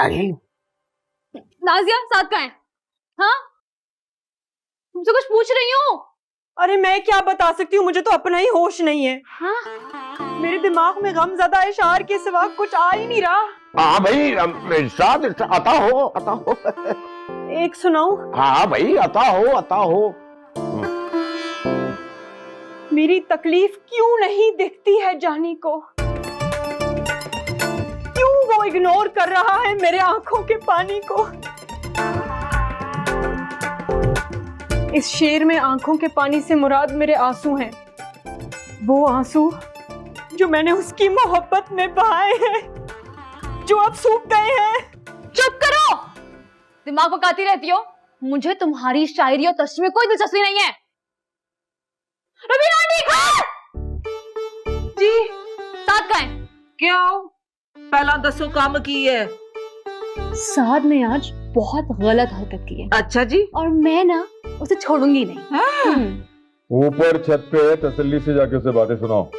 नहीं। नाजिया साथ का है? हाँ, तुमसे कुछ पूछ रही हूँ। अरे मैं क्या बता सकती हूँ, मुझे तो अपना ही होश नहीं है। हाँ? मेरे दिमाग में गमज़दा इशार के सिवा कुछ आ ही नहीं रहा। हाँ भाई, इरशाद आता हो। एक सुनाऊं? हाँ भाई, आता हो। मेरी तकलीफ क्यों नहीं दिखती है जानी को? क्यों वो इग्नोर कर रहा है मेरे आंखों के पानी को? इस शेर में आंखों के पानी से मुराद मेरे आंसू हैं, वो आंसू जो मैंने उसकी मोहब्बत में बहाए हैं, जो अब सूख गए हैं। चुप करो, दिमाग पकाती रहती हो। मुझे तुम्हारी शायरी और तशरीह में कोई दिलचस्पी नहीं है। रबीना जी साथ का है? क्या पहला दसो काम की है? साद ने आज बहुत गलत हरकत की है। अच्छा जी। और मैं ना उसे छोड़ूंगी नहीं। ऊपर छत पे है, तसल्ली से जाके उसे बातें सुनाओ।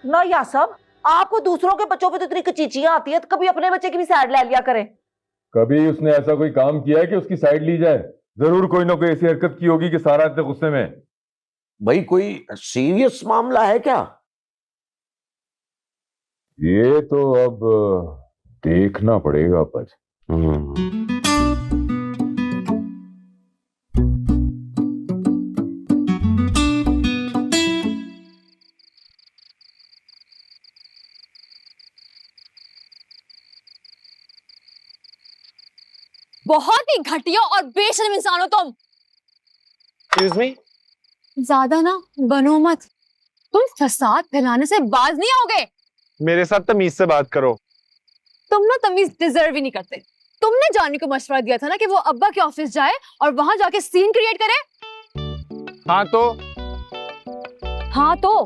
ना या सब, आपको दूसरों के बच्चों पे तो इतनी कचीचियां आती है, तो कभी अपने बच्चे की भी साइड ले लिया करें। कभी उसने ऐसा कोई काम किया है कि उसकी साइड ली जाए? जरूर कोई ना कोई ऐसी हरकत की होगी कि सारा इतने गुस्से में। भाई कोई सीरियस मामला है क्या? ये तो अब देखना पड़ेगा पर। बहुत ही घटिया और बेशर्म इंसान हो तुम। Excuse me? ज्यादा ना बनो मत, तुम फसाद फैलाने से बाज नहीं आओगे। मेरे साथ तमीज से बात करो। तुम ना तमीज डिजर्व ही नहीं करते। तुमने जाने को मशवरा दिया था ना कि वो अब्बा के ऑफिस जाए और वहां जाके सीन क्रिएट करे। हाँ तो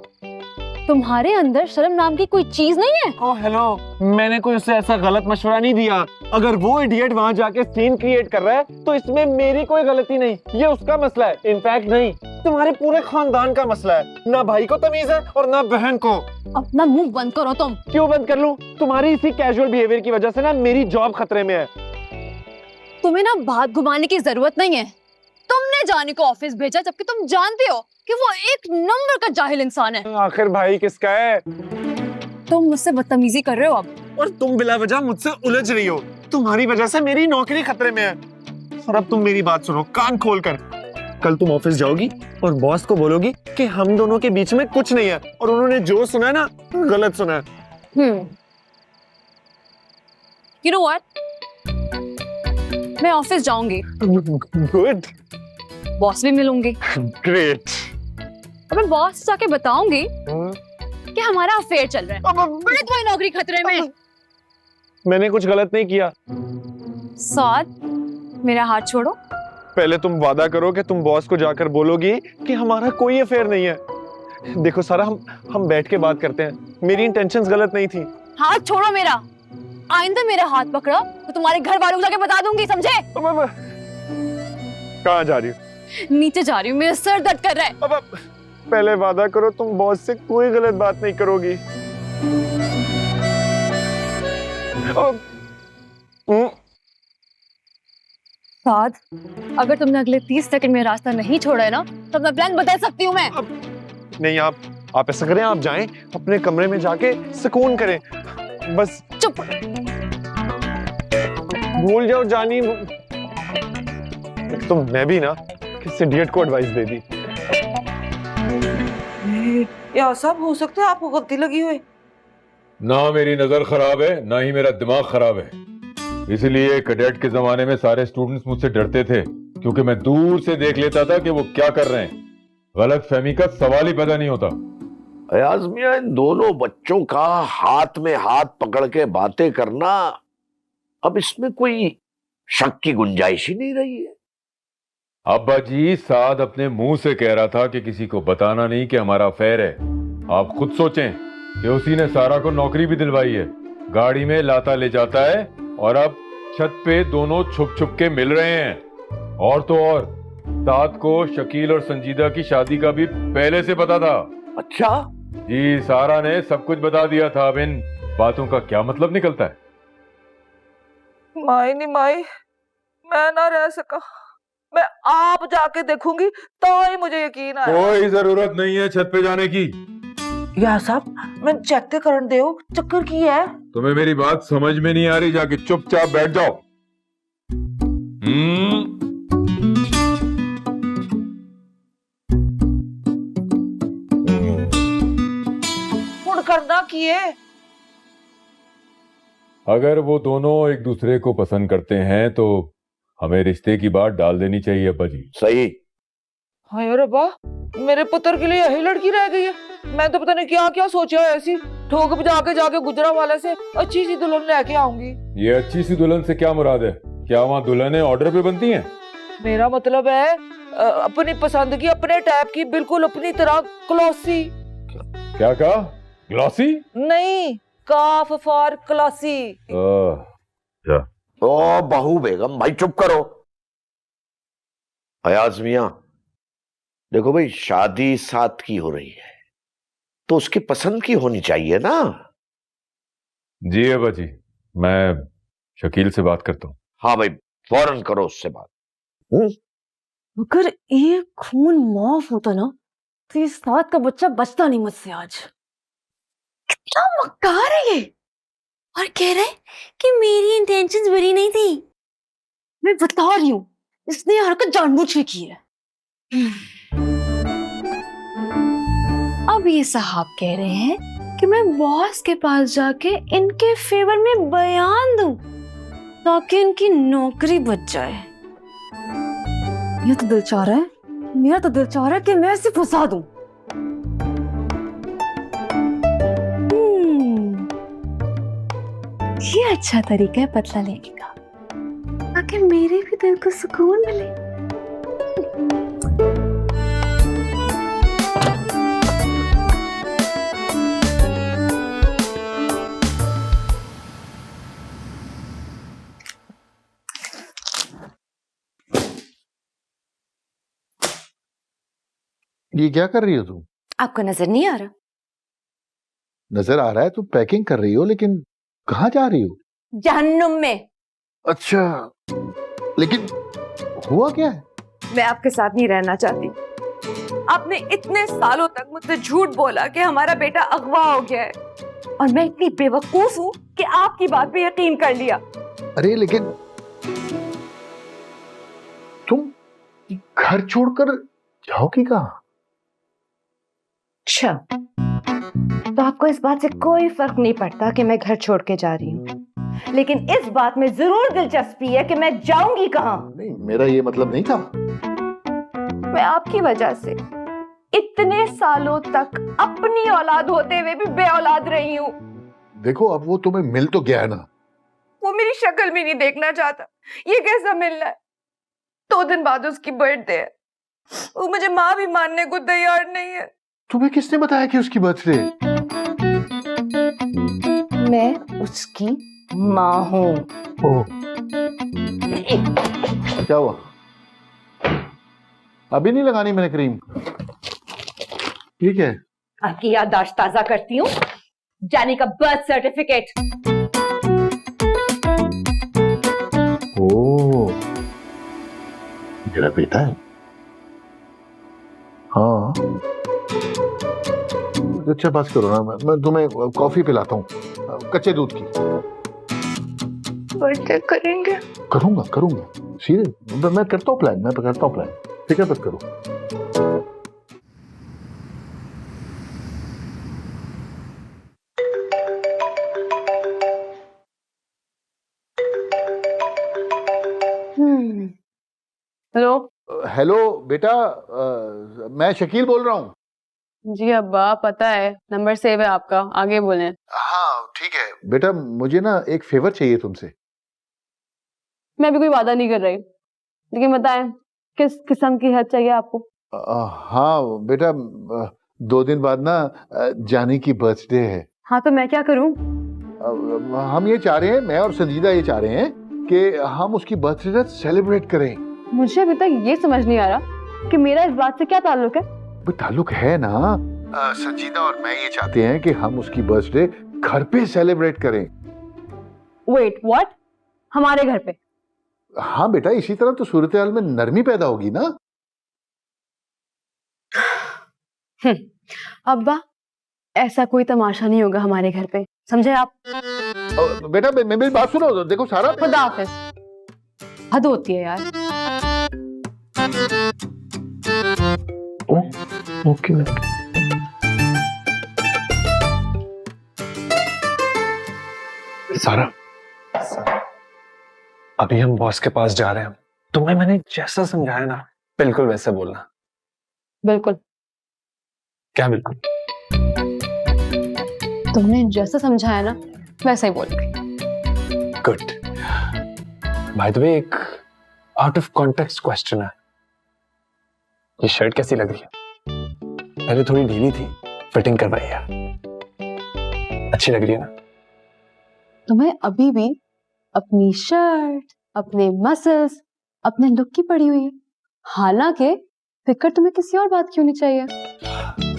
तुम्हारे अंदर शर्म नाम की कोई चीज नहीं है? ओह हेलो, मैंने कोई उससे ऐसा गलत मशवरा नहीं दिया। अगर वो इडियट वहां जाके सीन क्रिएट कर रहा है तो इसमें मेरी कोई गलती नहीं, ये उसका मसला है। इनफैक्ट नहीं, तुम्हारे पूरे खानदान का मसला है। ना भाई को तमीज है और ना बहन को। अपना मुंह बंद करो तुम। क्यों बंद कर लूं? तुम्हारी इसी कैजुअल बिहेवियर की वजह से ना मेरी जॉब खतरे में है। तुम्हें ना बात घुमाने की जरूरत नहीं है। तुमने जाने को ऑफिस भेजा जबकि तुम जानते हो कि वो एक नंबर का जाहिल इंसान है। आखिर भाई किसका है? तुम मुझसे बदतमीजी कर रहे हो अब। और तुम बिला वजह मुझसे उलझ रही हो। तुम्हारी वजह से मेरी नौकरी खतरे में है। और अब तुम मेरी बात सुनो कान खोल कर। कल तुम ऑफिस जाओगी और बॉस को बोलोगी कि हम दोनों के बीच में कुछ नहीं है और उन्होंने जो सुना है ना गलत सुना है। You know what? मैं ऑफिस जाऊंगी। गुड। बॉस भी मिलूंगी। ग्रेट। अब मैं बॉस से जाके बताऊंगी कि हमारा अफेयर चल रहा है और तुम्हारी नौकरी खतरे में। मैंने कुछ गलत नहीं किया। साद, मेरा हाथ छोड़ो। पहले तुम वादा करो कि तुम बॉस को जाकर बोलोगी कि हमारा कोई अफेयर नहीं है। देखो सारा, हम बैठ के बात करते हैं। मेरी इंटेंशंस गलत नहीं थी। हाथ छोड़ो मेरा। आइंदा मेरा हाथ पकड़ो तो तुम्हारे घर वालों को जाके बता दूंगी, समझे? कहाँ जा रही हो? नीचे जा रही हूँ, मेरा सर दर्द कर रहा है। अब पहले वादा करो तुम बॉस से कोई गलत बात नहीं करोगी। साद, अगर तुमने अगले 30 सेकंड में रास्ता नहीं छोड़ा है ना तो मैं प्लान बदल सकती हूँ मैं। नहीं, आप ऐसा करें, आप जाएं अपने कमरे में जाके सुकून करें। बस चुप। भूल जाओ जानी। तो मैं भी ना किस इडियट को एडवाइस दे दी। या सब हो सकता है आपको गलती लगी हुई। ना मेरी नजर खराब है ना ही मेरा दिमाग खराब है। इसलिए कैडेट के जमाने में सारे स्टूडेंट्स मुझसे डरते थे, क्योंकि मैं दूर से देख लेता था कि वो क्या कर रहे हैं। गलत फहमी का सवाल ही पैदा नहीं होता। अयाज मियां, इन दोनों बच्चों का हाथ में हाथ पकड़ के बातें करना, अब इसमें कोई शक की गुंजाइश ही नहीं रही है। अब्बा जी, साद अपने मुंह से कह रहा था कि किसी को बताना नहीं कि हमारा अफेयर है। आप खुद सोचें कि उसी ने सारा को नौकरी भी दिलवाई है, गाड़ी में लाता ले जाता है और अब छत पे दोनों छुप छुप के मिल रहे हैं। और तो और साद को शकील और संजीदा की शादी का भी पहले से पता था। अच्छा, जी सारा ने सब कुछ बता दिया था। अब इन बातों का क्या मतलब निकलता है? माई नहीं माई, मैं ना रह सका। मैं आप जाके देखूंगी तो ही मुझे यकीन आया। कोई जरूरत नहीं है छत पे जाने की। यार साहब, मैं चेक ते करन दे चक्कर की है। तुम्हें मेरी बात समझ में नहीं आ रही? जाके चुपचाप बैठ जाओ। हुण करना की है? अगर वो दोनों एक दूसरे को पसंद करते हैं तो हमें रिश्ते की बात डाल देनी चाहिए अब्बा जी। सही। हाय रब्बा, मेरे पुत्र के लिए यही लड़की रह गई है। मैं तो पता नहीं क्या क्या सोचा है। ऐसी ठोक बजा के जाके गुजरा वाले से अच्छी सी दुल्हन लेके आऊंगी। ये अच्छी सी दुल्हन से क्या मुराद है? क्या वहाँ दुल्हनें ऑर्डर पे बनती हैं? मेरा मतलब है अपनी पसंद की, अपने टाइप की, बिल्कुल अपनी तरह क्लॉसी। क्या कहा? ग्लॉसी? नहीं, काफ फॉर क्लॉसी। ओ बहू बेगम, भाई चुप करो। अयाज मियां, देखो भाई, शादी साथ की हो रही है तो उसकी पसंद की होनी चाहिए ना। जी अब्बा जी, मैं शकील से बात करता हूँ। हाँ भाई, फौरन करो उससे बात। अगर एक खून माफ होता ना तो इस बात का बच्चा बचता नहीं मुझसे आज। कितना मक्कार है ये, और कह रहे कि मेरी इंटेंशंस बुरी नहीं थी। मैं बता रही हूँ, इसने हरकत जानबूझ के की है। अब ये साहब कह रहे हैं कि मैं बॉस के पास जाके इनके फेवर में बयान दूं ताकि इनकी नौकरी बच जाए। ये तो दिल चाह रहा है, मेरा तो दिल चाह रहा है कि मैं इसे फंसा दूं। ये अच्छा तरीका है बदला लेने का, ताकि मेरे भी दिल को सुकून मिले। ये क्या कर रही हो तुम? आपको नजर नहीं आ रहा? नजर आ रहा है तुम पैकिंग कर रही हो, लेकिन कहाँ जा रही हो? जहन्नुम में। अच्छा, लेकिन हुआ क्या है? मैं आपके साथ नहीं रहना चाहती। आपने इतने सालों तक मुझसे झूठ बोला कि हमारा बेटा अगवा हो गया है, और मैं इतनी बेवकूफ हूँ कि आपकी बात पे यकीन कर लिया। अरे लेकिन तुम घर छोड़कर जाओगी कहाँ? अच्छा, तो आपको इस बात से कोई फर्क नहीं पड़ता कि मैं घर छोड़ के जा रही हूँ, लेकिन इस बात में जरूर दिलचस्पी है कि मैं जाऊंगी कहाँ। नहीं, मेरा ये मतलब नहीं था। मैं आपकी वजह से इतने सालों तक अपनी औलाद होते हुए भी बे औलाद रही हूँ। देखो, अब वो तुम्हें मिल तो गया है ना। वो मेरी शक्ल भी नहीं देखना चाहता। ये कैसा मिलना है? 2 दिन बाद उसकी बर्थडे है, वो मुझे माँ भी मानने को तैयार नहीं है। तुम्हें किसने बताया कि उसकी बर्थडे? मैं उसकी माँ हूँ। ओह, क्या हुआ? अभी नहीं लगानी मैंने क्रीम। ठीक है, आपकी याददाश्त ताजा करती हूँ। जानी का बर्थ सर्टिफिकेट। ओह, मेरा बेटा है। हाँ, अच्छा बस करो ना, मैं तुम्हें कॉफी पिलाता हूँ, कच्चे दूध की। बर्थडे करेंगे? करूंगा करूंगा, सीरियस, मैं करता हूँ प्लान, मैं करता हूँ प्लान। फिक्र मत करो। हेलो। हेलो बेटा, मैं शकील बोल रहा हूँ। जी अब्बा, पता है, नंबर सेव है आपका, आगे बोलें। हाँ ठीक है बेटा, मुझे ना एक फेवर चाहिए तुमसे। मैं अभी कोई वादा नहीं कर रही, लेकिन बताएं किस किस्म की हेल्प चाहिए आपको? हाँ बेटा, 2 दिन बाद ना जानी की बर्थडे है। हाँ तो मैं क्या करूं? हम ये चाह रहे हैं, मैं और संजीदा ये चाह रहे हैं कि हम उसकी बर्थडे सेलिब्रेट करें। मुझे अभी तक ये समझ नहीं आ रहा कि मेरा इस बात से क्या ताल्लुक है। ताल्लुक है ना, संजीदा और मैं ये चाहते हैं कि हम उसकी बर्थडे घर पे सेलिब्रेट करें। Wait what? हमारे घर पे? हाँ बेटा, इसी तरह तो सूरत हाल में नरमी पैदा होगी ना। अब्बा, ऐसा कोई तमाशा नहीं होगा हमारे घर पे, समझे आप? बेटा मेरी बात सुनो, देखो सारा। खुदा हाफिज। हद होती है यार। ओके। सारा, अभी हम बॉस के पास जा रहे हैं। तुम्हें मैंने जैसा समझाया ना, बिल्कुल वैसे बोलना। बिल्कुल। क्या बिल्कुल? तुमने जैसा समझाया ना वैसा ही बोल रही। गुड। बाय द वे, एक आउट ऑफ कॉन्टेक्स्ट क्वेश्चन है। ये शर्ट कैसी लग रही है? पहले थोड़ी ढीली थी, फिटिंग करवाई है। अच्छी लग रही है ना? तुम्हें अभी भी अपनी शर्ट, अपने मसल्स, अपने लुक की पड़ी हुई है। हालांकि फिक्र तुम्हें किसी और बात क्यों नहीं चाहिए?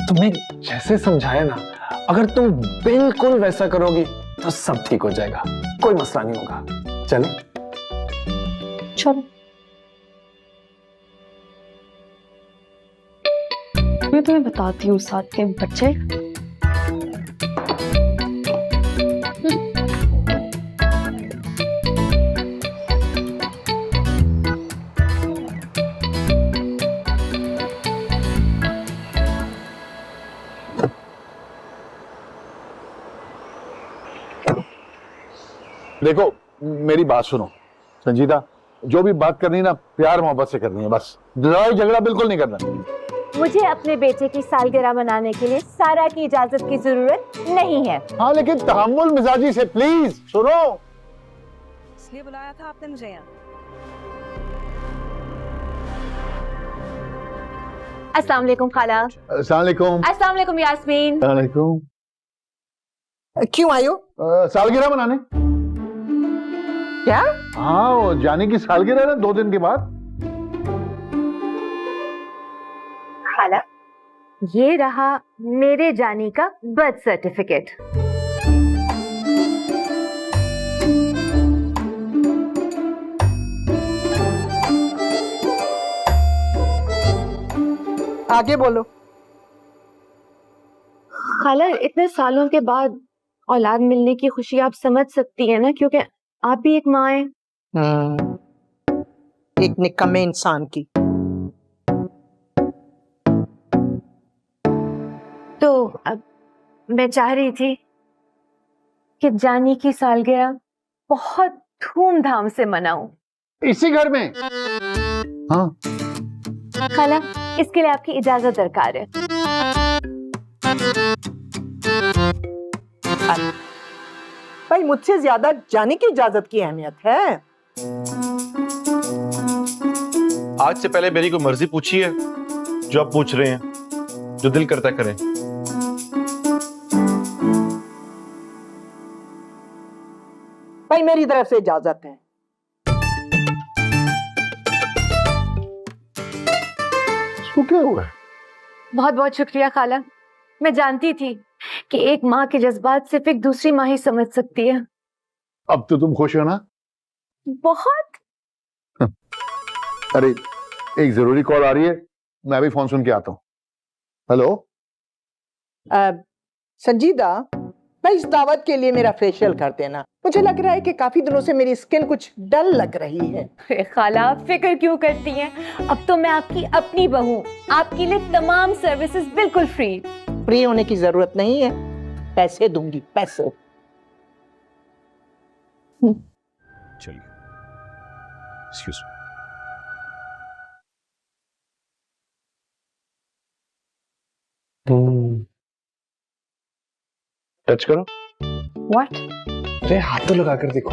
तुम्हें जैसे समझाया ना, अगर तुम बिल्कुल वैसा करोगी तो सब ठीक हो जाएगा, कोई मसला नहीं होगा। चलो चलो। मैं तुम्हें बताती हूँ साथ के बच्चे। देखो मेरी बात सुनो संजीदा, जो भी बात करनी ना प्यार मोहब्बत से करनी है, बस लड़ाई झगड़ा बिल्कुल नहीं करना। मुझे अपने बेटे की सालगिरह मनाने के लिए सारा की इजाजत की जरूरत नहीं है। हाँ लेकिन तहम्मुल मिजाजी से प्लीज सुनो। इसलिए बुलाया था आपने मुझे यहाँ? अस्सलाम वालेकुम खाला। अस्सलाम वालेकुम। अस्सलाम वालेकुम यास्मीन। वालेकुम। क्यों आई हो? सालगिरह मनाने। क्या? हाँ, वो जाने की सालगिरह है ना 2 दिन के बाद। खाला, ये रहा मेरे जानी का बर्थ सर्टिफिकेट। आगे बोलो। खाला, इतने सालों के बाद औलाद मिलने की खुशी आप समझ सकती हैं ना, क्योंकि आप भी एक माँ हैं। एक निकम्मे इंसान की। तो अब मैं चाह रही थी कि जानी की सालगिरह बहुत धूमधाम से मनाऊं। इसी घर में? हाँ। खाला, इसके लिए आपकी इजाजत दरकार है। भाई, मुझसे ज्यादा जाने की इजाजत की अहमियत है। आज से पहले मेरी कोई मर्जी पूछी है? जो आप पूछ रहे हैं, जो दिल करता करें। भाई, मेरी तरफ से इजाजत है। इसको क्या हुआ है? बहुत बहुत शुक्रिया खाला। मैं जानती थी कि एक माँ के जज्बात सिर्फ एक दूसरी माँ ही समझ सकती है। अब तो तुम खुश हो ना? बहुत। अरे एक जरूरी कॉल आ रही है, मैं भी फोन सुन के आता हूँ। हेलो। संजीदा, भाई इस दावत के लिए मेरा फेशियल कर देना। मुझे लग रहा है कि काफी दिनों से मेरी स्किन कुछ डल लग रही है। खाला, आप फिक्र क्यों करती हैं? अब तो मैं आपकी अपनी बहू, आपके लिए तमाम सर्विसेज बिल्कुल फ्री। फ्री होने की जरूरत नहीं है, पैसे दूंगी, पैसे। चलिए, एक्सक्यूज टच करो। व्हाट? अरे हाथ तो लगा कर देखो।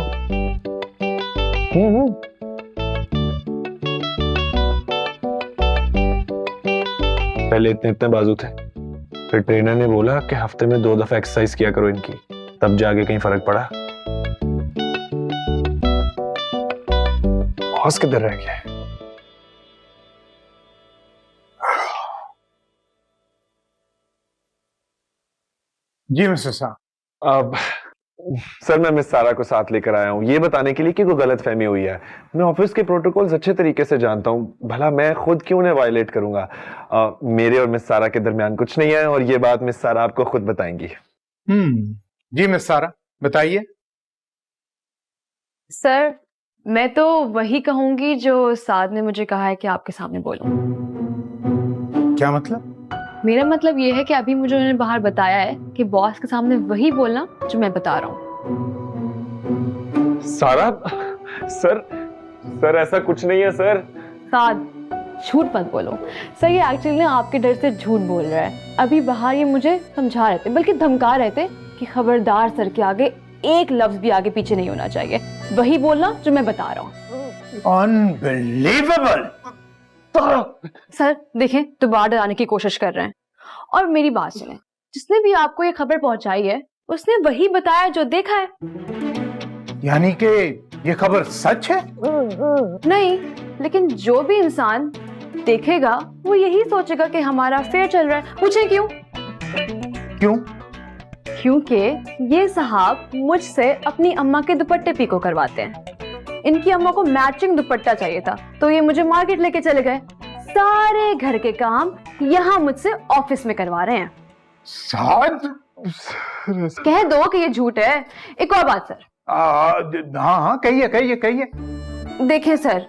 पहले इतने इतने बाजू थे, फिर ट्रेनर ने बोला कि हफ्ते में 2 दफा एक्सरसाइज किया करो इनकी, तब जाके कहीं फर्क पड़ा। हौस किधर रह गया है? जी मिस्टर साहब। अब सर मैं मिस सारा को साथ लेकर आया हूँ ये बताने के लिए कि कोई गलत फहमी हुई है। मैं ऑफिस के प्रोटोकॉल्स अच्छे तरीके से जानता हूँ, भला मैं खुद क्यों उन्हें वायलेट करूंगा। मेरे और मिस सारा के दरमियान कुछ नहीं है और ये बात मिस सारा आपको खुद बताएंगी। जी मिस सारा बताइए। सर मैं तो वही कहूंगी जो साद ने मुझे कहा है कि आपके सामने बोलूं। क्या मतलब? मेरा मतलब ये है कि अभी मुझे उन्होंने बाहर बताया है कि बॉस के सामने वही बोलना जो मैं बता रहा हूँ। सारा सर ऐसा कुछ नहीं है सर। साद झूठ मत बोलो। सर ये एक्चुअली ना आपके डर से झूठ बोल रहा है। अभी बाहर ये मुझे समझा रहे थे, बल्कि धमका रहे थे कि खबरदार सर के आगे एक लफ्ज भी आगे पीछे नहीं होना चाहिए, वही बोलना जो मैं बता रहा हूँ। अनबिलीवेबल। सर देखें दोबारा डराने की कोशिश कर रहे हैं। और मेरी बात सुने, जिसने भी आपको ये खबर पहुंचाई है उसने वही बताया जो देखा है। यानी कि ये खबर सच है? नहीं, लेकिन जो भी इंसान देखेगा वो यही सोचेगा कि हमारा अफेयर चल रहा है। पूछें क्यों? क्यों? क्योंकि ये साहब मुझसे अपनी अम्मा के दुपट्टे पीको करवाते हैं। इनकी अम्मा को मैचिंग दुपट्टा चाहिए था तो ये मुझे मार्केट लेके चले गए। सारे घर के काम यहाँ मुझसे ऑफिस में करवा रहे हैं। साद कह दो कि ये झूठ है। एक और बात सर। हाँ कहिए। देखें सर,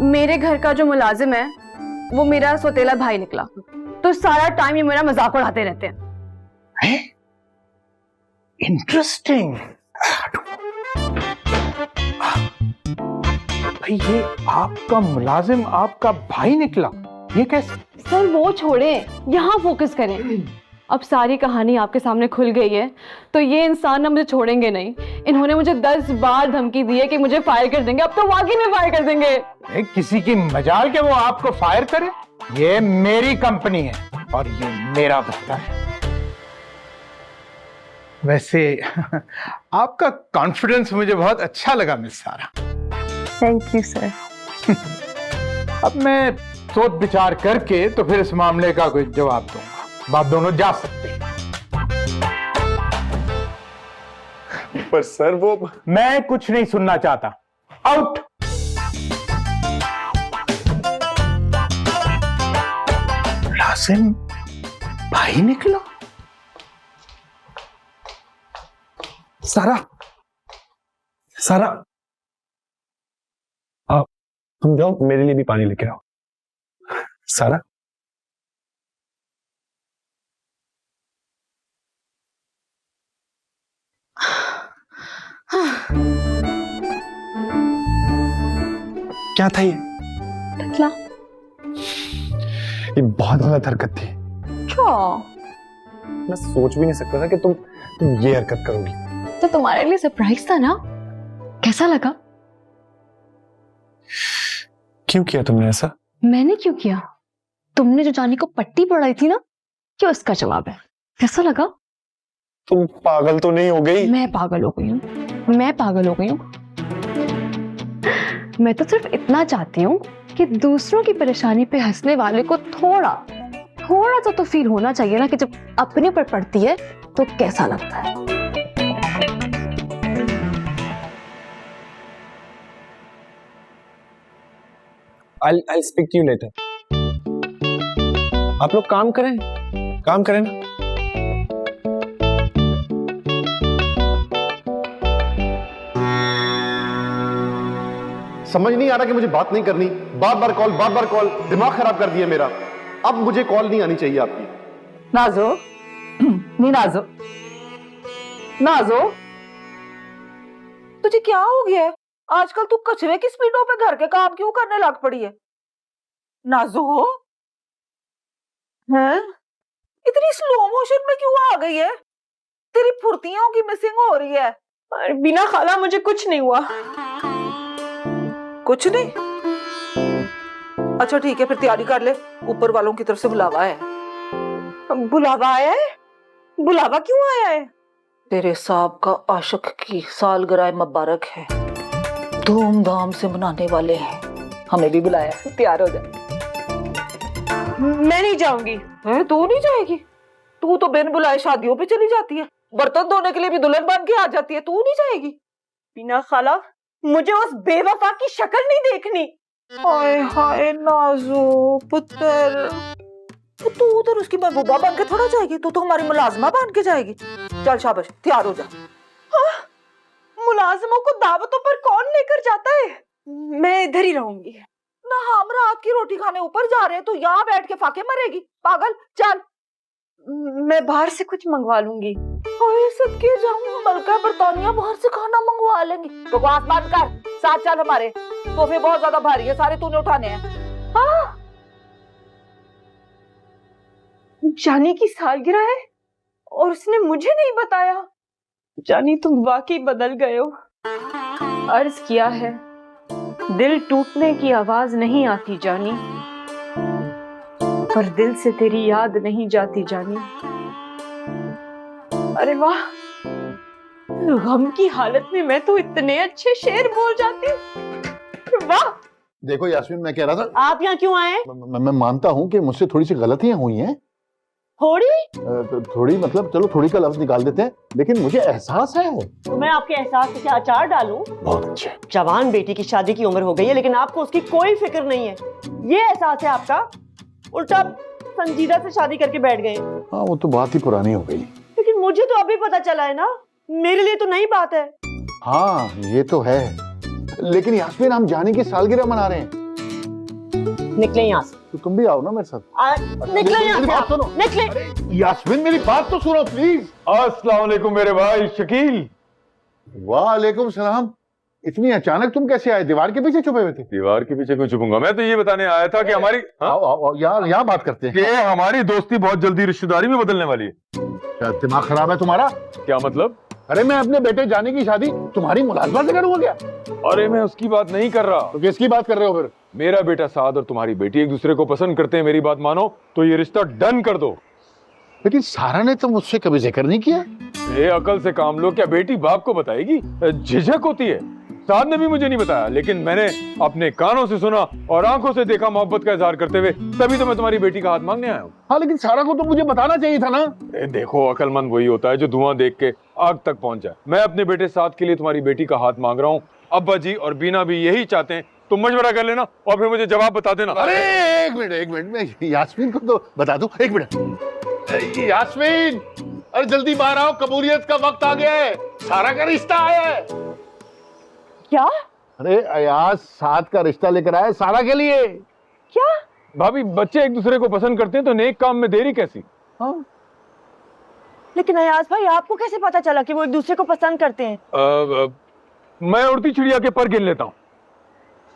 मेरे घर का जो मुलाजिम है वो मेरा सौतेला भाई निकला, तो सारा टाइम ये मेरा मजाक उड़ाते रहते हैं। इंटरेस्टिंग। भाई ये आपका मुलाजिम आपका भाई निकला, ये कैसे? सर वो छोड़े, यहाँ फोकस करें। अब सारी कहानी आपके सामने खुल गई है तो ये इंसान ना मुझे छोड़ेंगे नहीं। इन्होंने मुझे 10 बार धमकी दी है कि मुझे फायर कर देंगे। अब तो वाकई में फायर कर देंगे। किसी की मजाल के वो आपको फायर करे? ये मेरी कंपनी है और ये मेरा दफ्तर है। वैसे आपका कॉन्फिडेंस मुझे बहुत अच्छा लगा मिस सारा। Thank you sir. अब मैं सोच विचार करके तो फिर इस मामले का कोई जवाब दूंगा। बात दोनों जा सकते हैं। पर सर वो मैं कुछ नहीं सुनना चाहता। आउट। लासिम भाई निकला। सारा तुम जाओ मेरे लिए भी पानी लेके आओ। सारा क्या था ये? टकला। ये बहुत गलत हरकत थी। क्या? मैं सोच भी नहीं सकता था कि तुम ये हरकत करोगी। तो तुम्हारे लिए सरप्राइज था ना? कैसा लगा? क्यों किया तुमने ऐसा? मैंने क्यों किया? तुमने जो जानी को पट्टी पढ़ाई थी ना, क्या उसका जवाब है। कैसा लगा? तुम पागल तो नहीं हो गई? मैं पागल हो गई हूँ। मैं तो सिर्फ इतना चाहती हूँ कि दूसरों की परेशानी पे हंसने वाले को थोड़ा तो फील होना चाहिए ना कि जब अपने पर पड़ती है तो कैसा लगता है। I'll speak to you later. आप लोग काम करें ना। समझ नहीं आ रहा कि मुझे बात नहीं करनी, बार बार कॉल, दिमाग खराब कर दिया मेरा। अब मुझे कॉल नहीं आनी चाहिए आपकी। नाजो नहीं नाजो तुझे क्या हो गया है? आजकल तू कचरे की स्पीडों पे घर के काम क्यों करने लग पड़ी है? नाजो हैं? इतनी स्लो मोशन में क्यों आ गई है? तेरी फुर्तियों की मिसिंग हो रही है। बिना खाला मुझे कुछ नहीं हुआ। कुछ नहीं? अच्छा ठीक है, फिर तैयारी कर ले, ऊपर वालों की तरफ से बुलावा है। बुलावा आया है? बुलावा क्यों आया है? तेरे साहब का आशिक की सालगिरह मुबारक है, धूमधाम से मनाने वाले हैं, हमें भी बुलाया है, तैयार हो जा। मैं नहीं जाऊंगी। तू नहीं जाएगी? तू तो बिन बुलाए शादियों पे चली जाती है। बर्तन धोने के लिए भी दुल्हन बन के आ जाती है, तू नहीं जाएगी? बिना खाला, मुझे उस बेवफा की शक्ल नहीं देखनी। हाय हाय नाजो पुत्र, तू उधर उसकी महबूबा बन के थोड़ा जाएगी, तू तो हमारी मुलाजमा बन के जाएगी। चल शाबाश, तैयार हो जा। मुलाजिमों को दावतों पर कौन लेकर जाता है? मैं इधर ही रहूंगी। ना हम रात की रोटी खाने ऊपर जा रहे हैं, तू यहाँ बैठ के फाके मरेगी पागल। चल मैं बाहर से कुछ मंगवा लूंगी। ओए सदके जाऊं, मलका बरतानिया बाहर से खाना मंगवा लेंगे। बकवास बंद कर, साथ चल हमारे, तोहफे बहुत ज्यादा भारी है, सारे तूने उठाने हैं। हाँ जानी की सालगिरह है और उसने मुझे नहीं बताया। जानी तुम वाकई बदल गए हो। अर्ज किया है, दिल टूटने की आवाज नहीं आती जानी, पर दिल से तेरी याद नहीं जाती जानी। अरे वाह, गम की हालत में मैं तो इतने अच्छे शेर बोल जाती हूँ। वाह। देखो यास्मीन, मैं कह रहा था, आप यहाँ क्यों आए? मैं मानता हूँ कि मुझसे थोड़ी सी गलतियां हुई हैं। थोड़ी? थोड़ी मतलब, चलो थोड़ी का लफ्ज निकाल देते हैं, लेकिन मुझे एहसास है। तो मैं आपके एहसास से क्या अचार डालूं? बहुत अच्छे। जवान बेटी की शादी की उम्र हो गई है, लेकिन आपको उसकी कोई फिक्र नहीं है। ये एहसास है आपका? उल्टा संजीदा से शादी करके बैठ गए। हाँ, वो तो बात ही पुरानी हो गई। लेकिन मुझे तो अभी पता चला है ना, मेरे लिए तो नई बात है। हाँ ये तो है, लेकिन यास्मीन हम जानी की सालगिरह मना रहे हैं। निकले यहाँ से। तो तुम भी आओ ना मेरे साथ। निकले यहाँ मेरी से बात आप। सुनो। निकले। यास्मीन मेरी बात तो सुनो प्लीज। अस्सलाम वालेकुम मेरे भाई शकील। वालेकुम सलाम। इतनी अचानक तुम कैसे आए? दीवार के पीछे छुपे हुए थे? दीवार के पीछे क्यों छुपूंगा? मैं तो ये बताने आया था कि हमारी आओ आओ आओ, यार यहाँ बात करते हैं कि हमारी दोस्ती बहुत जल्दी रिश्तेदारी में बदलने वाली है। क्या दिमाग खराब है तुम्हारा? क्या मतलब? अरे मैं अपने बेटे जाने की शादी तुम्हारी मुलाजमा से करूंगा क्या? अरे मैं उसकी बात नहीं कर रहा। तो किसकी बात कर रहे हो फिर? मेरा बेटा साद और तुम्हारी बेटी एक दूसरे को पसंद करते हैं, मेरी बात मानो तो ये रिश्ता डन कर दो। लेकिन सारा ने तो मुझसे कभी जिक्र नहीं किया। ये अकल से काम लो, क्या बेटी बाप को बताएगी? झिझक होती है। साद ने भी मुझे नहीं बताया, लेकिन मैंने अपने कानों से सुना और आंखों से देखा मोहब्बत का इजहार करते हुए, तभी तो मैं तुम्हारी बेटी का हाथ मांगने आया हूँ। हाँ लेकिन सारा को तो मुझे बताना चाहिए था ना। देखो अकलमंद वही होता है जो धुआं देख के आग तक पहुंच जाए। मैं अपने बेटे साद के लिए तुम्हारी बेटी का हाथ मांग रहा हूँ। अब्बा जी और बीना भी यही चाहते हैं, तुम मशवरा कर लेना और फिर मुझे जवाब बता देना। अरे एक मिनट मैं यास्मीन को तो बता दूं। एक मिनट यास्मीन, अरे जल्दी बाहर आओ, कबूलियत का वक्त आ गया है, सारा का रिश्ता आया है। क्या? अरे अयाज साथ का रिश्ता लेकर आया सारा के लिए। क्या? भाभी बच्चे एक दूसरे को पसंद करते हैं तो नेक काम में देरी कैसी? हाँ लेकिन अयाज भाई, आपको कैसे पता चला कि वो एक दूसरे को पसंद करते हैं? मैं उड़ती चिड़िया के पर गिन लेता हूँ।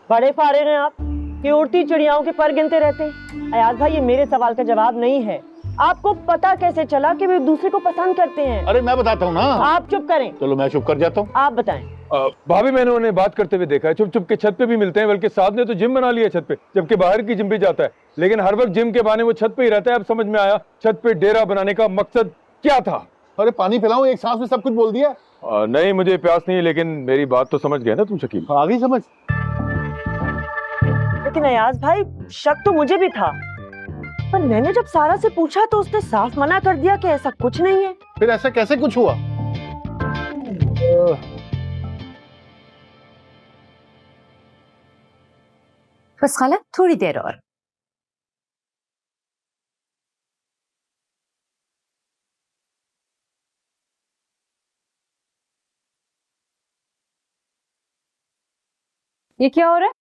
बड़े फारे हैं आप कि उड़ती चिड़ियाओं के पर गिनते रहते हैं। अयाज भाई, ये मेरे सवाल का जवाब नहीं है। आपको पता कैसे चला कि वो एक दूसरे को पसंद करते हैं? अरे मैं बताता हूँ ना। आप चुप करें। चलो मैं चुप कर जाता हूँ। आप बताएं। भाभी मैंने उन्हें बात करते हुए देखा है, चुप चुप के छत पे भी मिलते हैं, बल्कि साथ ने तो जिम बना लिया छत पे, जबकि बाहर की जिम भी जाता है, लेकिन हर वक्त जिम के बहाने वो छत पे ही रहता है। अब समझ में आया छत पे डेरा बनाने का मकसद क्या था। अरे पानी पिलाऊं? एक सांस में सब कुछ बोल दिया। नहीं मुझे प्यास नहीं, लेकिन मेरी बात तो समझ गए ना तुम शकील? आ गई समझ। लेकिन अयाज भाई, शक तो मुझे भी था, पर मैंने जब सारा से पूछा तो उसने साफ मना कर दिया कि ऐसा कुछ नहीं है। फिर ऐसा कैसे कुछ हुआ? बस खाला, थोड़ी देर और। ये क्या हो रहा है?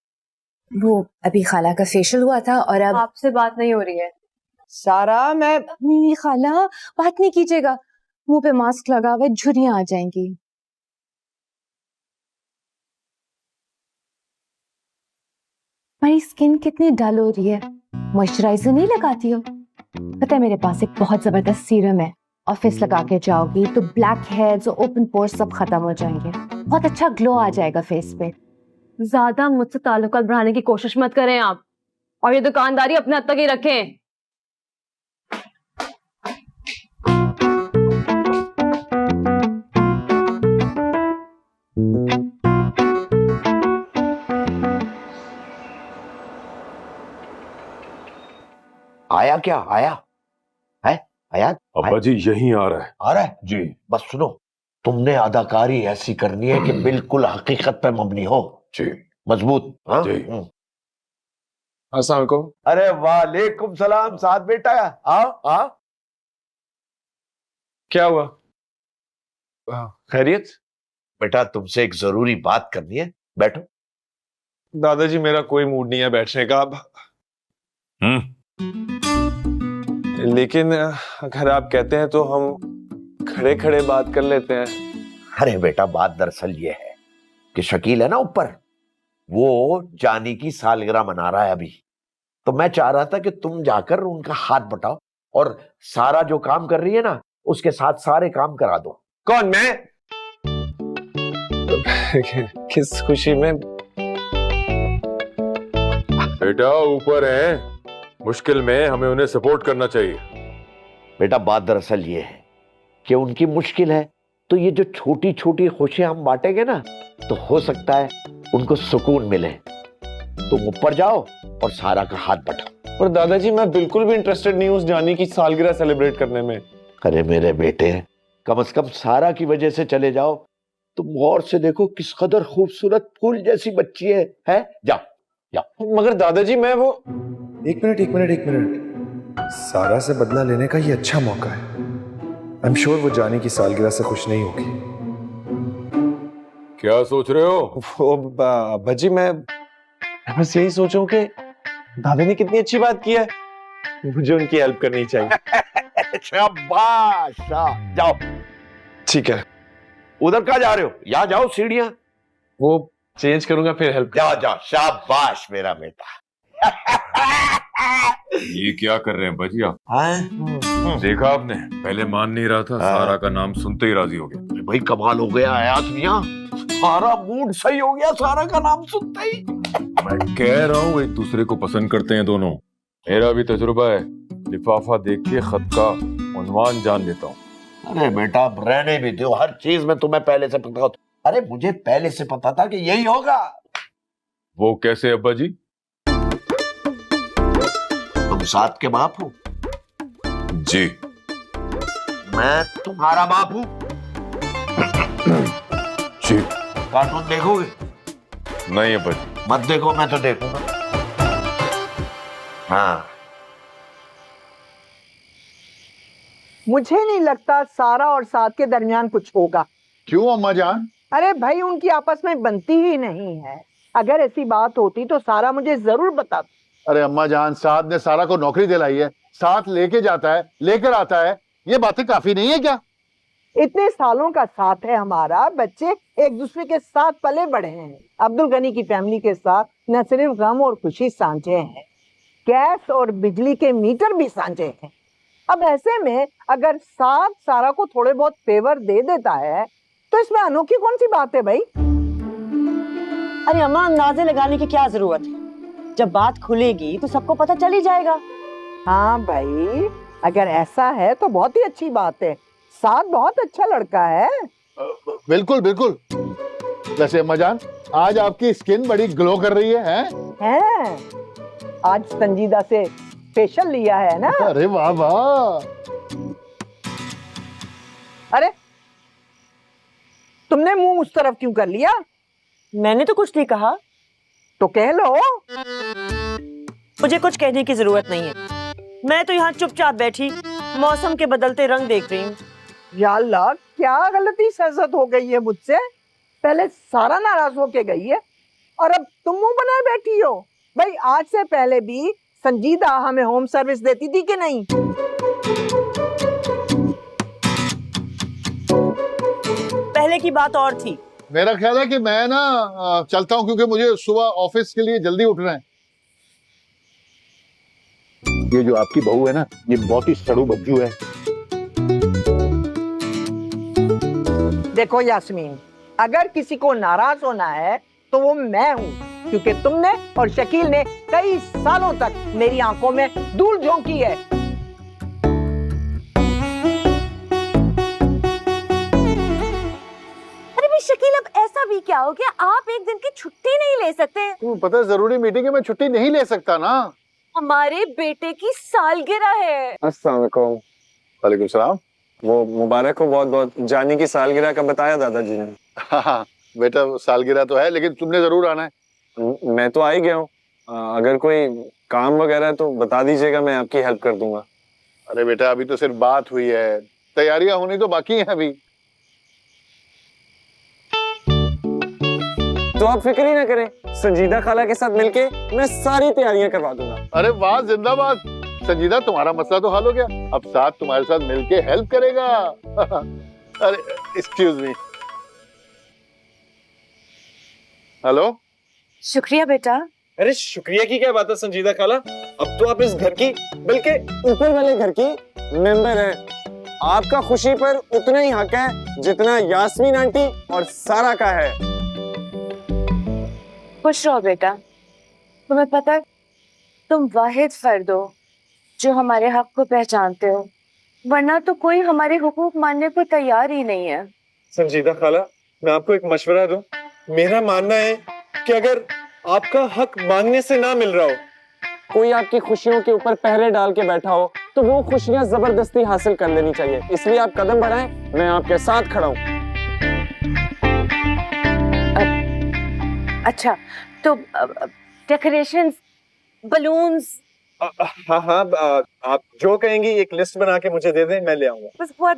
वो अभी खाला का फेशियल हुआ था और अब आपसे बात नहीं हो रही है। सारा, मैं नहीं खाला, बात नहीं कीजिएगा। मुंह पे मास्क लगा हुआ है, झुर्रियां आ जाएंगी। मेरी स्किन कितनी डल हो रही है, मॉइस्चराइजर नहीं लगाती हो? पता है मेरे पास एक बहुत जबरदस्त सीरम है, ऑफिस लगा के जाओगी तो ब्लैक हेड्स और ओपन पोर्स सब खत्म हो जाएंगे, बहुत अच्छा ग्लो आ जाएगा फेस पे। ज्यादा मुझसे ताल्लुकात बढ़ाने की कोशिश मत करें आप, और ये दुकानदारी अपने हद तक ही रखें। आया क्या? आया है? आया अब्बा जी यहीं आ रहा है। आ रहा है जी। बस सुनो, तुमने अदाकारी ऐसी करनी है कि बिल्कुल हकीकत पे मबनी हो, जी मजबूत। हाँ जी। अस्सलाम वालेकुम। अरे वालेकुम सलाम साद बेटा, आओ आओ। क्या हुआ? खैरियत? बेटा तुमसे एक जरूरी बात करनी है, बैठो। दादाजी मेरा कोई मूड नहीं है बैठने का अब, लेकिन अगर आप कहते हैं तो हम खड़े खड़े बात कर लेते हैं। अरे बेटा बात दरअसल ये है कि शकील है ना ऊपर, वो जानी की सालगिरह मना रहा है अभी, तो मैं चाह रहा था कि तुम जाकर उनका हाथ बटाओ और सारा जो काम कर रही है ना उसके साथ सारे काम करा दो। कौन, मैं? किस खुशी में? बेटा ऊपर है, मुश्किल में हमें उन्हें सपोर्ट करना चाहिए। बेटा बात दरअसल ये है कि उनकी मुश्किल है, तो ये जो छोटी छोटी खुशियां हम बांटेंगे ना तो हो सकता है उनको सुकून मिले। तुम ऊपर जाओ और सारा का हाथ बटाओ। और दादाजी मैं बिल्कुल भी इंटरेस्टेड नहीं हूँ उस जानी की सालगिरह सेलिब्रेट करने में। अरे मेरे बेटे, कम से कम सारा की वजह से चले जाओ। तुम गौर से देखो किस कदर खूबसूरत फूल जैसी बच्ची है? जाओ जाओ। मगर दादाजी मैं वो... एक मिनट, सारा से बदला लेने का ये अच्छा मौका है। आई एम श्योर वो जानी की सालगिरह से खुश नहीं होगी। क्या सोच रहे हो? अब्बा जी मैं बस यही सोचूं कि दादा ने कितनी अच्छी बात की है, मुझे उनकी हेल्प करनी चाहिए। शाबाश, जाओ। ठीक है। उधर कहाँ जा रहे हो? यहाँ जाओ, सीढ़ियां। वो चेंज करूंगा फिर हेल्प। जाओ जाओ, शाबाश मेरा बेटा। ये क्या कर रहे हैं बजी आप? देखा आपने, पहले मान नहीं रहा था, सारा का नाम सुनते ही राजी हो गया। भाई कमाल हो गया आयात मियां, सारा मूड सही हो गया सारा का नाम सुनते ही। मैं कह रहा हूँ एक दूसरे को पसंद करते हैं दोनों। मेरा भी तजुर्बा है, लिफाफा देख के खत का उन्वान जान लेता हूँ। अरे बेटा रहने भी दो, हर चीज में तुम्हें पहले से पता। अरे मुझे पहले से पता था कि यही होगा। वो कैसे अब्बा जी? तुम साथ के बाप हो? जी। मैं तुम्हारा बाप हूँ? जी। कार्टून देखोगे? नहीं अब्बा जी। मत देखो, मैं तो देखूंगा। हाँ। मुझे नहीं लगता सारा और साथ के दरमियान कुछ होगा। क्यों अम्मा जान? अरे भाई उनकी आपस में बनती ही नहीं है। अगर ऐसी बात होती तो सारा मुझे जरूर बताती। अरे अम्मा जान, साथ ने सारा को नौकरी दिलाई है, साथ लेके जाता है, लेकर आता है, ये बातें काफी नहीं है क्या? इतने सालों का साथ है हमारा, बच्चे एक दूसरे के साथ पले बढ़े हैं। अब्दुल गनी की फैमिली के साथ न सिर्फ गम और खुशी साझे हैं, गैस और बिजली के मीटर भी साझे हैं। अब ऐसे में अगर साथ सारा को थोड़े बहुत फेवर दे देता है तो इसमें अनोखी कौन सी बात है भाई? अरे अम्मा, अंदाजे लगाने की क्या जरूरत है? जब बात खुलेगी तो सबको पता चल ही जाएगा। हाँ भाई, अगर ऐसा है तो बहुत ही अच्छी बात है। साथ बहुत अच्छा लड़का है। बिल्कुल बिल्कुल। वैसे अम्मा जान, आज आपकी स्किन बड़ी ग्लो कर रही है? हैं? आज संजीदा से फेशियल लिया है ना? अरे वाह वाह। अरे तुमने मुंह उस तरफ क्यों कर लिया? मैंने तो कुछ नहीं कहा। तो कह लो। मुझे कुछ कहने की जरूरत नहीं है, मैं तो यहाँ चुपचाप बैठी मौसम के बदलते रंग देख रही हूँ। या अल्लाह, क्या गलती सहजत हो गई है मुझसे? पहले सारा नाराज होके गई है और अब तुम मुंह बनाए बैठी हो। भाई आज से पहले भी संजीदा हमें होम सर्विस देती थी कि नहीं? पहले की बात और थी। मेरा ख्याल है कि मैं ना चलता हूँ, क्योंकि मुझे सुबह ऑफिस के लिए जल्दी उठना है। ये जो आपकी बहू है ना, ये बहुत ही सड़ू बज्जू है। देखो यास्मीन, अगर किसी को नाराज होना है तो वो मैं हूँ, क्योंकि तुमने और शकील ने कई सालों तक मेरी आंखों में धूल झोंकी है। अरे भाई शकील, अब ऐसा भी क्या हो गया? आप एक दिन की छुट्टी नहीं ले सकते? तुम्हें पता है जरूरी मीटिंग है, मैं छुट्टी नहीं ले सकता ना। हमारे बेटे की सालगिरह है। अस्सलाम वालेकुम। वालेकुम सलाम। वो मुबारक हो बहुत बहुत, जानी की सालगिरह का बताया दादाजी ने। हाँ बेटा सालगिरह तो है, लेकिन तुमने जरूर आना है। मैं तो आ ही गया हूँ, अगर कोई काम वगैरह है तो बता दीजिएगा, मैं आपकी हेल्प कर दूंगा। अरे बेटा अभी तो सिर्फ बात हुई है, तैयारियां होनी तो बाकी हैं अभी। तो आप फिक्र ही ना करें, संजीदा खाला के साथ मिलके मैं सारी तैयारियां करवा दूंगा। अरे वाह जिंदाबाद, संजीदा तुम्हारा मसला तो हल हो गया, अब साथ तुम्हारे साथ मिलके हेल्प करेगा। अरे एक्सक्यूज मी, हेलो। शुक्रिया बेटा। अरे शुक्रिया की क्या बात है संजीदा खाला, अब तो आप इस घर की बल्कि ऊपर वाले घर की मेंबर हैं। आपका खुशी पर उतना ही हक है जितना यास्मीन आंटी और सारा का है। खुश रहो बेटा, तुम्हें पता है तुम वाहिद फर्द हो जो हमारे हक को पहचानते हो, वरना तो कोई हमारे हुकूक मानने को तैयार ही नहीं है। संजीदा खाला, मैं आपको एक मशवरा दूं, मेरा मानना है कि अगर आपका हक मांगने से ना मिल रहा हो, कोई आपकी खुशियों के ऊपर पहरे डाल के बैठा हो, तो वो खुशियां जबरदस्ती हासिल कर लेनी चाहिए। इसलिए आप कदम बढ़ाएं, मैं आपके साथ खड़ा हूं। अच्छा तो डेकोरेशंस, बलून्स, हाँ हाँ, आप जो कहेंगी एक लिस्ट बना के मुझे दे दें, मैं ले आऊंगा। बस बहुत